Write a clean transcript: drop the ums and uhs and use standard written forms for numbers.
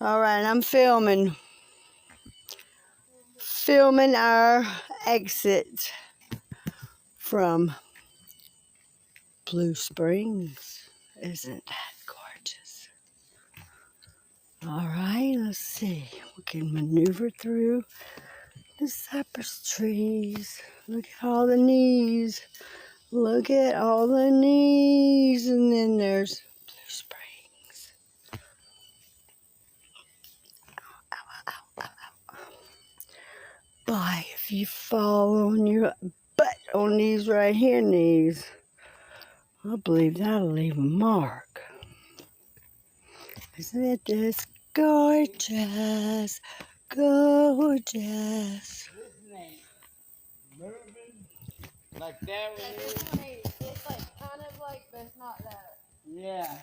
All right, I'm filming our exit from Blue Springs. Isn't that gorgeous? All right, let's see. We can maneuver through the cypress trees. Look at all the knees. Look at all the knees. And then there's Blue Springs. Boy, if you fall on your butt on these right here knees, I believe that'll leave a mark. Isn't it just gorgeous? Gorgeous. Moving like that. Yeah, this one is. It's like kind of like, but it's not that. Yeah.